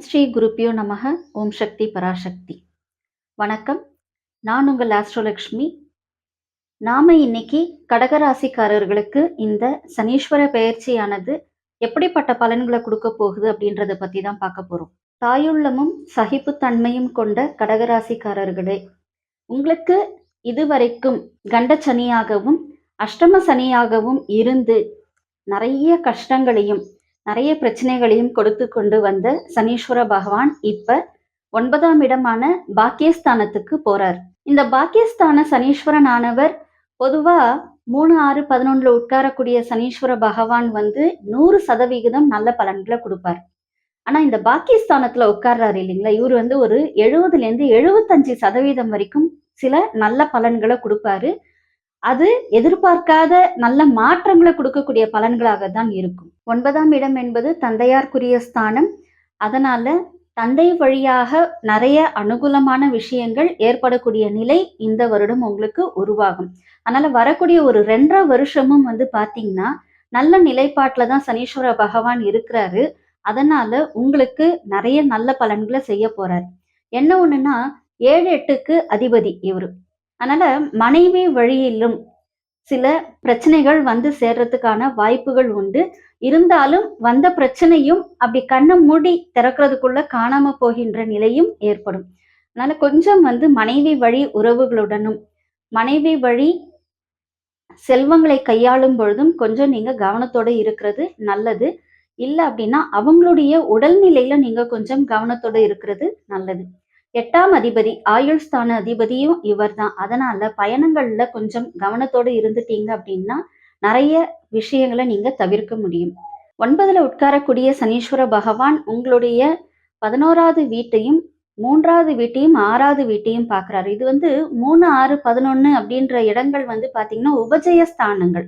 ஸ்ரீ குருப்பியோ நமக. ஓம் சக்தி பராசக்தி. வணக்கம். நான் உங்கள் ஆஸ்ட்ரோலக்ஷ்மி. நாம இன்னைக்கு கடகராசிக்காரர்களுக்கு இந்த சனீஸ்வர பெயர்ச்சியானது எப்படிப்பட்ட பலன்களை கொடுக்க போகுது அப்படின்றத பத்தி தான் பார்க்க போறோம். தாயுள்ளமும் சகிப்புத்தன்மையும் கொண்ட கடகராசிக்காரர்களே, உங்களுக்கு இதுவரைக்கும் கண்ட சனியாகவும் அஷ்டம சனியாகவும் இருந்து நிறைய கஷ்டங்களையும் நிறைய பிரச்சனைகளையும் கொடுத்து கொண்டு வந்த சனீஸ்வர பகவான் இப்ப 9ஆம் இடமான பாக்கியஸ்தானத்துக்கு போறார். இந்த பாக்கியஸ்தான சனீஸ்வரன் ஆனவர் பொதுவா 3, 6, 11 உட்காரக்கூடிய சனீஸ்வர பகவான் 100% நல்ல பலன்களை கொடுப்பார். ஆனா இந்த பாக்கியஸ்தானத்துல உட்கார்றாரு இல்லைங்களா, இவர் ஒரு 70-75% வரைக்கும் சில நல்ல பலன்களை கொடுப்பாரு. அது எதிர்பார்க்காத நல்ல மாற்றங்களை கொடுக்கக்கூடிய பலன்களாக தான் இருக்கும். 9ஆம் இடம் என்பது தந்தையார்க்குரிய ஸ்தானம். அதனால தந்தை வழியாக நிறைய அனுகூலமான விஷயங்கள் ஏற்படக்கூடிய நிலை இந்த வருடம் உங்களுக்கு உருவாகும். அதனால வரக்கூடிய ஒரு 2.5 வருஷமும் பாத்தீங்கன்னா நல்ல நிலைப்பாட்டுல தான் சனீஸ்வர பகவான் இருக்கிறாரு. அதனால உங்களுக்கு நிறைய நல்ல பலன்களை செய்ய போறாரு. என்ன ஒண்ணுன்னா 7, 8க்கு அதிபதி இவரு. அதனால மனைவி வழியிலும் சில பிரச்சனைகள் சேர்றதுக்கான வாய்ப்புகள் உண்டு. இருந்தாலும் வந்த பிரச்சனையும் அப்படி கண்ணை மூடி திறக்கிறதுக்குள்ள காணாம போகின்ற நிலையும் ஏற்படும். அதனால கொஞ்சம் மனைவி வழி உறவுகளுடனும் மனைவி வழி செல்வங்களை கையாளும் பொழுதும் கொஞ்சம் நீங்க கவனத்தோட இருக்கிறது நல்லது. இல்லை அப்படின்னா அவங்களுடைய உடல்நிலையில நீங்க கொஞ்சம் கவனத்தோட இருக்கிறது நல்லது. 8ஆம் அதிபதி ஆயுள் ஸ்தான அதிபதியும் இவர் தான். அதனால பயணங்கள்ல கொஞ்சம் கவனத்தோடு இருந்துட்டீங்க அப்படின்னா நிறைய விஷயங்களை நீங்க தவிர்க்க முடியும். 9ல உட்காரக்கூடிய சனீஸ்வர பகவான் உங்களுடைய 11வது வீட்டையும் 3வது வீட்டையும் 6வது வீட்டையும் பார்க்குறாரு. இது 3, 6, 11 அப்படின்ற இடங்கள் பார்த்தீங்கன்னா உபஜய ஸ்தானங்கள்.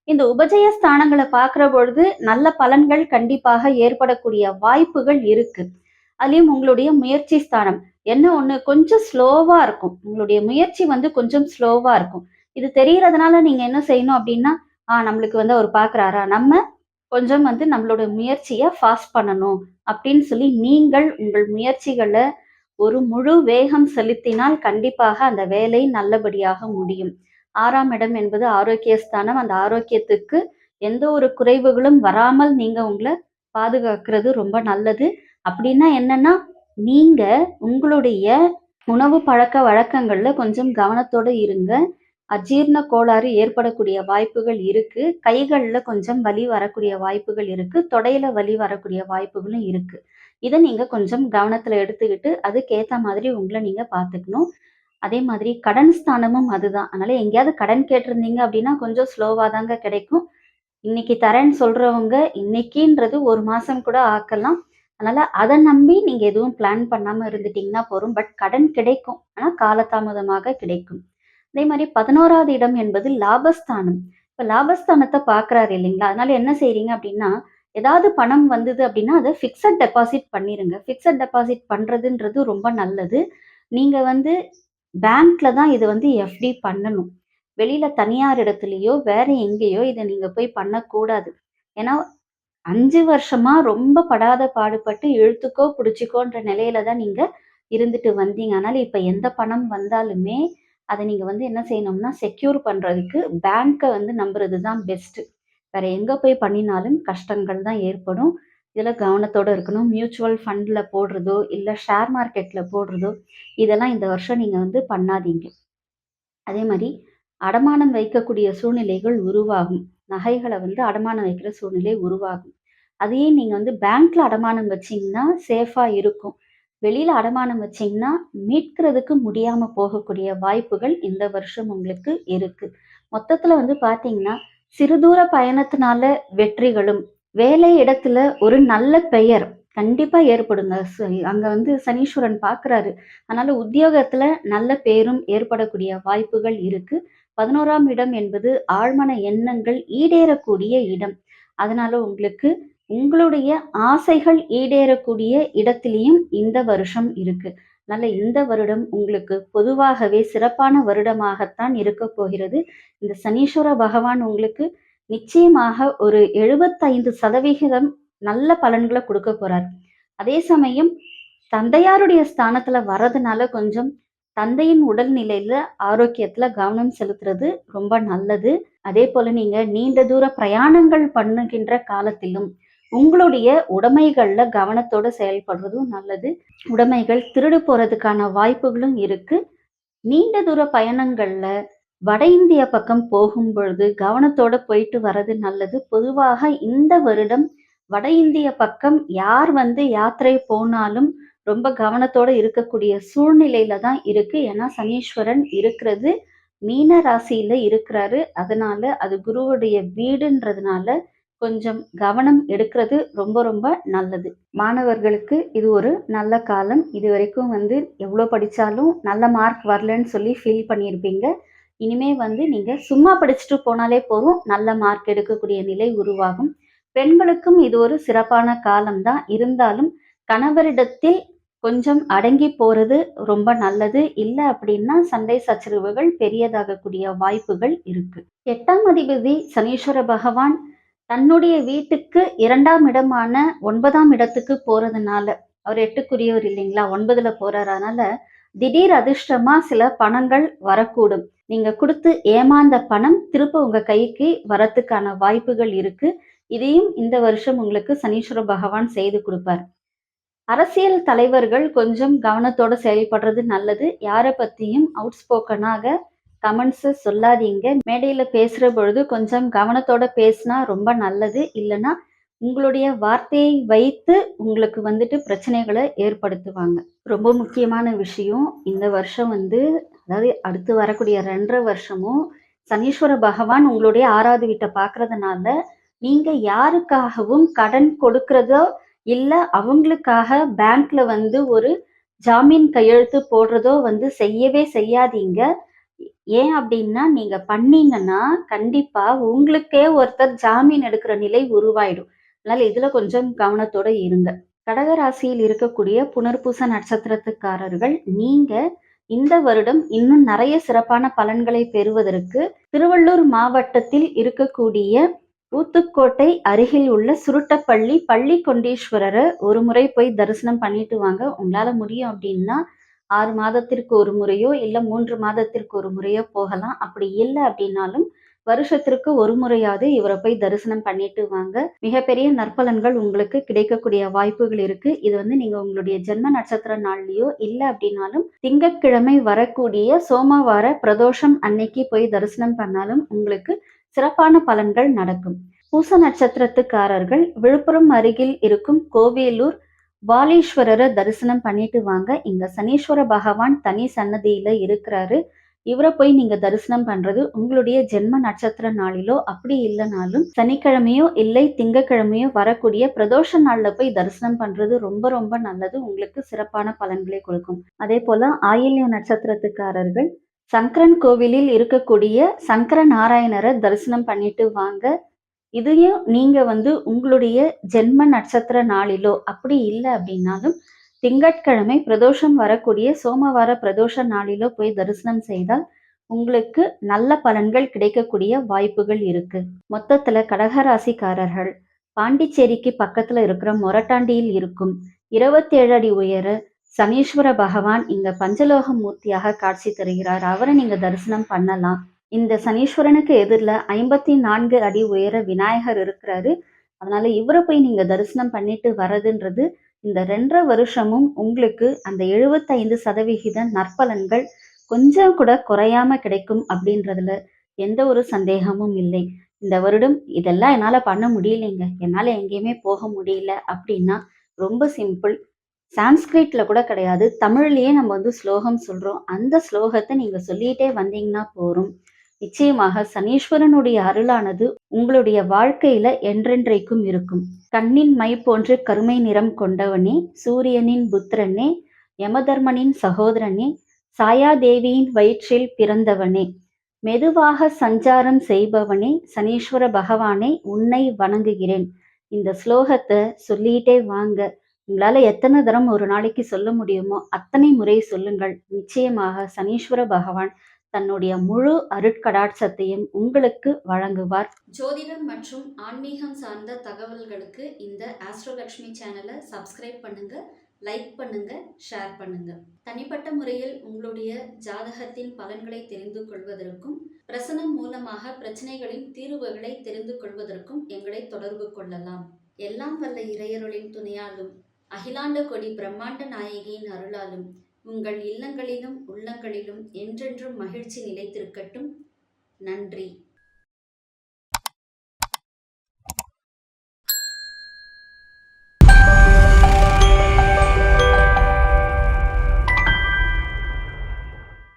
இந்த உபஜய ஸ்தானங்களை பார்க்குற பொழுது நல்ல பலன்கள் கண்டிப்பாக ஏற்படக்கூடிய வாய்ப்புகள் இருக்கு. அதுலயும் உங்களுடைய முயற்சி ஸ்தானம் என்ன ஒண்ணு கொஞ்சம் ஸ்லோவா இருக்கும். உங்களுடைய முயற்சி கொஞ்சம் ஸ்லோவா இருக்கும். இது தெரியறதுனால நீங்க என்ன செய்யணும் அப்படின்னா, நம்மளுக்கு அவர் பார்க்குறாரா, நம்ம கொஞ்சம் நம்மளோட முயற்சியை ஃபாஸ்ட் பண்ணணும் அப்படின்னு சொல்லி நீங்கள் உங்கள் முயற்சிகளை ஒரு முழு வேகம் செலுத்தினால் கண்டிப்பாக அந்த வேலை நல்லபடியாக முடியும். 6ஆம் இடம் என்பது ஆரோக்கிய ஸ்தானம். அந்த ஆரோக்கியத்துக்கு எந்த ஒரு குறைவுகளும் வராமல் நீங்க உங்களை பாதுகாக்கிறது ரொம்ப நல்லது. அப்படின்னா என்னன்னா, நீங்க உங்களுடைய உணவு பழக்க வழக்கங்கள்ல கொஞ்சம் கவனத்தோட இருங்க. அஜீரண கோளாறு ஏற்படக்கூடிய வாய்ப்புகள் இருக்கு. கைகள்ல கொஞ்சம் வலி வரக்கூடிய வாய்ப்புகள் இருக்கு. தொடையில வலி வரக்கூடிய வாய்ப்புகளும் இருக்கு. இதை நீங்க கொஞ்சம் கவனத்துல எடுத்துக்கிட்டு அதுக்கேத்த மாதிரி உங்களை நீங்க பார்த்துக்கணும். அதே மாதிரி கடன் ஸ்தானமும் அதுதான். அதனால எங்கேயாவது கடன் கேட்டிருந்தீங்க அப்படின்னா கொஞ்சம் ஸ்லோவா தாங்க கிடைக்கும். இன்னைக்கு தரேன்னு சொல்றவங்க இன்னைக்குன்றது 1 மாசம் கூட ஆக்கலாம். அதனால அதை நம்பி நீங்க எதுவும் பிளான் பண்ணாம இருந்துட்டீங்கன்னா போதும். பட் கடன் கிடைக்கும், ஆனா காலதாமதமாக கிடைக்கும். அதே மாதிரி 11வது இடம் என்பது லாபஸ்தானம். இப்ப லாபஸ்தானத்தை பாக்குறாரு இல்லைங்களா, அதனால என்ன செய்றீங்க அப்படின்னா, ஏதாவது பணம் வந்தது அப்படின்னா அதை பிக்சட் டெபாசிட் பண்ணிருங்க. பிக்சட் டெபாசிட் பண்றதுன்றது ரொம்ப நல்லது. நீங்க பேங்க்ல தான் இது எஃப்டி பண்ணணும். வெளியில தனியார் இடத்துலயோ வேற எங்கேயோ இதை நீங்க போய் பண்ணக்கூடாது. ஏன்னா 5 வருஷமா ரொம்ப படாத பாடுபட்டு இழுத்துக்கோ பிடிச்சிக்கோன்ற நிலையில தான் நீங்க இருந்துட்டு வந்தீங்க. அதனால இப்ப எந்த பணம் வந்தாலுமே அதை நீங்க என்ன செய்யணும்னா செக்யூர் பண்றதுக்கு பேங்கை நம்புறது தான் பெஸ்ட். வேற எங்க போய் பண்ணினாலும் கஷ்டங்கள் தான் ஏற்படும். இதுல கவனத்தோட இருக்கணும். மியூச்சுவல் ஃபண்ட்ல போடுறதோ இல்ல ஷேர் மார்க்கெட்ல போடுறதோ இதெல்லாம் இந்த வருஷம் நீங்க பண்ணாதீங்க. அதே மாதிரி அடமானம் வைக்கக்கூடிய சூழ்நிலைகள் உருவாகும். நகைகளை அடமானம் வைக்கிற சூழ்நிலை உருவாகும். அதையே நீங்க பேங்க்ல அடமானம் வச்சீங்கன்னா சேஃபா இருக்கும். வெளியில அடமானம் வச்சீங்கன்னா மீட்கிறதுக்கு முடியாம போகக்கூடிய வாய்ப்புகள் இந்த வருஷம் உங்களுக்கு இருக்கு. மொத்தத்துல பாத்தீங்கன்னா சிறுதூர பயணத்தினால வெற்றிகளும், வேலை இடத்துல ஒரு நல்ல பெயர் கண்டிப்பா ஏற்படுங்க. அங்க சனீஸ்வரன் பார்க்குறாரு. அதனால உத்தியோகத்துல நல்ல பேரும் ஏற்படக்கூடிய வாய்ப்புகள் இருக்கு. 11ஆம் இடம் என்பது ஆழ்மன எண்ணங்கள் ஈடேறக்கூடிய இடம். அதனால உங்களுக்கு உங்களுடைய ஆசைகள் ஈடேறக்கூடிய இடத்திலையும் இந்த வருஷம் இருக்கு. அதனால இந்த வருடம் உங்களுக்கு பொதுவாகவே சிறப்பான வருடமாகத்தான் இருக்க போகிறது. இந்த சனீஸ்வர பகவான் உங்களுக்கு நிச்சயமாக ஒரு 75% நல்ல பலன்களை கொடுக்க போறார். அதே சமயம் தந்தையாருடைய ஸ்தானத்துல வர்றதுனால கொஞ்சம் தந்தையின் உடல்நிலையில, ஆரோக்கியத்துல கவனம் செலுத்துறது ரொம்ப நல்லது. அதே போல நீங்க நீண்ட தூர பிரயாணங்கள் பண்ணுகின்ற காலத்திலும், உங்களுடைய உடைமைகள்ல கவனத்தோட செயல்படுறதும் நல்லது. உடைமைகள் திருடு போறதுக்கான வாய்ப்புகளும் இருக்கு. நீண்ட தூர பயணங்கள்ல வட இந்திய பக்கம் போகும்பொழுது கவனத்தோட போயிட்டு வர்றது நல்லது. பொதுவாக இந்த வருடம் வட இந்திய பக்கம் யார் வந்து யாத்திரை போனாலும் ரொம்ப கவனத்தோட இருக்கக்கூடிய சூழ்நிலையில தான் இருக்கு. ஏன்னா சனீஸ்வரன் இருக்கிறது மீன ராசியில இருக்கிறாரு. அதனால அது குருவுடைய வீடுன்றதுனால கொஞ்சம் கவனம் எடுக்கிறது ரொம்ப ரொம்ப நல்லது. மாணவர்களுக்கு இது ஒரு நல்ல காலம். இதுவரைக்கும் வந்து எவ்வளோ படிச்சாலும் நல்ல மார்க் வரலன்னு சொல்லி ஃபீல் பண்ணியிருப்பீங்க. இனிமே வந்து நீங்க சும்மா படிச்சுட்டு போனாலே போதும், நல்ல மார்க் எடுக்கக்கூடிய நிலை உருவாகும். பெண்களுக்கும் இது ஒரு சிறப்பான காலம் தான். இருந்தாலும் கணவரிடத்தில் கொஞ்சம் அடங்கி போறது ரொம்ப நல்லது. இல்ல அப்படின்னா சண்டை சச்சரவுகள் பெரியதாகக்கூடிய வாய்ப்புகள் இருக்கு. 8ஆம் அதிபதி சனீஸ்வர பகவான் தன்னுடைய வீட்டுக்கு 2ஆம் இடமான 9ஆம் இடத்துக்கு போறதுனால, அவர் 8க்குரியவர் இல்லைங்களா? 9ல போறாரு. அதனால திடீர் அதிர்ஷ்டமா சில பணங்கள் வரக்கூடும். நீங்க குடுத்து ஏமாந்த பணம் திரும்ப உங்க கைக்கு வரத்துக்கான வாய்ப்புகள் இருக்கு. இதையும் இந்த வருஷம் உங்களுக்கு சனீஸ்வர பகவான் செய்து குடுப்பார். அரசியல் தலைவர்கள் கொஞ்சம் கவனத்தோட செயல்படுறது நல்லது. யார பத்தியும் அவுட்ஸ்போக்கனாக கமெண்ட்ஸ சொல்லாதீங்க. மேடையில பேசுற பொழுது கொஞ்சம் கவனத்தோட பேசினா ரொம்ப நல்லது. இல்லன்னா உங்களுடைய வார்த்தையை வைத்து உங்களுக்கு வந்துட்டு பிரச்சனைகள ஏற்படுத்துவாங்க. ரொம்ப முக்கியமான விஷயம், இந்த வருஷம் வந்து அதாவது அடுத்து வரக்கூடிய 2 1/2 வருஷமும் சனீஸ்வர பகவான் உங்களுடைய 6வது வீட்ட பார்க்கறதுனால, நீங்க யாருக்காகவும் கடன் கொடுக்கிறதோ, இல்ல அவங்களுக்காக பேங்க்ல வந்து ஒரு ஜாமீன் கையெழுத்து போடுறதோ வந்து செய்யவே செய்யாதீங்க. ஏன் அப்டின்னா, நீங்க பண்ணீங்கன்னா, கண்டிப்பா உங்களுக்கே ஒருத்தர் ஜாமீன் எடுக்கிற நிலை உருவாயிடும். அதனால இதுல கொஞ்சம் கவனத்தோட இருங்க. கடக ராசியில் இருக்கக்கூடிய புனர்பூச நட்சத்திரத்துக்காரர்கள், நீங்க இந்த வருடம் இன்னும் நெறைய சிறப்பான பலன்களை பெறுவதற்கு, திருவள்ளூர் மாவட்டத்தில் இருக்கக்கூடிய ஊத்துக்கோட்டை அருகில் உள்ள சுருட்டப்பள்ளி பள்ளி கொண்டீஸ்வரர ஒரு முறை போய் தரிசனம் பண்ணிட்டு வாங்க. உங்களால முடியும் அப்டின்னா, 6 மாதத்திற்கு ஒரு முறையோ, இல்ல 3 மாதத்திற்கு ஒரு முறையோ போகலாம். அப்படி இல்ல அப்படின்னாலும், வருஷத்திற்கு ஒரு முறையாவது இவர போய் தரிசனம் பண்ணிட்டு வாங்க. மிகப்பெரிய நற்பலன்கள் உங்களுக்கு கிடைக்கக்கூடிய வாய்ப்புகள் இருக்கு. இது வந்து நீங்க உங்களுடைய ஜென்ம நட்சத்திர நாள்லயோ, இல்ல அப்படின்னாலும் திங்கட்கிழமை வரக்கூடிய சோமவார பிரதோஷம் அன்னைக்கு போய் தரிசனம் பண்ணாலும் உங்களுக்கு சிறப்பான பலன்கள் நடக்கும். பூச நட்சத்திரத்துக்காரர்கள் விழுப்புரம் அருகில் இருக்கும் கோவேலூர் வாலீஸ்வரரை தரிசனம் பண்ணிட்டு வாங்க. இங்க சனீஸ்வர பகவான் தனி சன்னதியில இருக்கிறாரு. இவரை போய் நீங்க தரிசனம் பண்றது உங்களுடைய ஜென்ம நட்சத்திர நாளிலோ, அப்படி இல்லைனாலும் சனிக்கிழமையோ இல்லை திங்கக்கிழமையோ வரக்கூடிய பிரதோஷ நாள்ல போய் தரிசனம் பண்றது ரொம்ப ரொம்ப நல்லது. உங்களுக்கு சிறப்பான பலன்களை கொடுக்கும். அதே போல ஆயில்ய நட்சத்திரத்துக்காரர்கள் சங்கரன் கோவிலில் இருக்கக்கூடிய சங்கர நாராயணரை தரிசனம் பண்ணிட்டு வாங்க. இதையும் நீங்க வந்து உங்களுடைய ஜென்ம நட்சத்திர நாளிலோ, அப்படி இல்ல அப்படின்னாலும் திங்கட்கிழமை பிரதோஷம் வரக்கூடிய சோமவார பிரதோஷ நாளிலோ போய் தரிசனம் செய்தால் உங்களுக்கு நல்ல பலன்கள் கிடைக்கக்கூடிய வாய்ப்புகள் இருக்கு. மொத்தத்துல கடகராசிக்காரர்கள் பாண்டிச்சேரிக்கு பக்கத்துல இருக்கிற மொரட்டாண்டியில் இருக்கும் 27 அடி உயர சனீஸ்வர பகவான் இங்க பஞ்சலோக மூர்த்தியாக காட்சி தருகிறார். அவரை நீங்க தரிசனம் பண்ணலாம். இந்த சனீஸ்வரனுக்கு எதிரில் 54 அடி உயர விநாயகர் இருக்கிறாரு. அதனால இவரை போய் நீங்க தரிசனம் பண்ணிட்டு வர்றதுன்றது இந்த 2 1/2 வருஷமும் உங்களுக்கு அந்த 75% நற்பலன்கள் கொஞ்சம் கூட குறையாம கிடைக்கும் அப்படின்றதுல எந்த ஒரு சந்தேகமும் இல்லை. இந்த வருடம் இதெல்லாம் என்னால பண்ண முடியலைங்க, என்னால எங்கேயுமே போக முடியல அப்படின்னா ரொம்ப சிம்பிள். சான்ஸ்கிரிட்ல கூட கிடையாது, தமிழ்லயே நம்ம வந்து ஸ்லோகம் சொல்றோம். அந்த ஸ்லோகத்தை நீங்க சொல்லிட்டே வந்தீங்கன்னா போரும். நிச்சயமாக சனீஸ்வரனுடைய அருளானது உங்களுடைய வாழ்க்கையில என்றென்றைக்கும் இருக்கும். கண்ணின் மை போன்று கருமை நிறம் கொண்டவனே, சூரியனின் புத்திரனே, யமதர்மனின் சகோதரனே, சாயாதேவியின் வயிற்றில் பிறந்தவனே, மெதுவாக சஞ்சாரம் செய்பவனே, சனீஸ்வர பகவானே உன்னை வணங்குகிறேன். இந்த ஸ்லோகத்தை சொல்லிட்டே வாங்க. உங்களால எத்தனை தரம் ஒரு நாளைக்கு சொல்ல முடியுமோ அத்தனை முறை சொல்லுங்கள். நிச்சயமாக சனீஸ்வர பகவான் தன்னுடைய முழு அருட்கடாட்சத்தையும் உங்களுக்கு வழங்குவார். ஜோதிடம் மற்றும் ஆன்மீகம் சார்ந்த தகவல்களுக்கு இந்த ஆஸ்ட்ரோலக்ஷ்மி சேனலை சப்ஸ்கிரைப் பண்ணுங்க, லைக் பண்ணுங்க, ஷேர் பண்ணுங்க. தனிப்பட்ட முறையில் உங்களுடைய ஜாதகத்தின் பலன்களை தெரிந்து கொள்வதற்கும் பிரசனம் மூலமாக பிரச்சனைகளின் தீர்வுகளை தெரிந்து கொள்வதற்கும் எங்களை தொடர்பு கொள்ளலாம். எல்லாம் வல்ல இறையருளின் துணையாலும் அகிலாண்ட கொடி பிரம்மாண்ட நாயகியின் அருளாலும் உங்கள் இல்லங்களிலும் உள்ளங்களிலும் என்றென்றும் மகிழ்ச்சி நிலைத்திருக்கட்டும். நன்றி.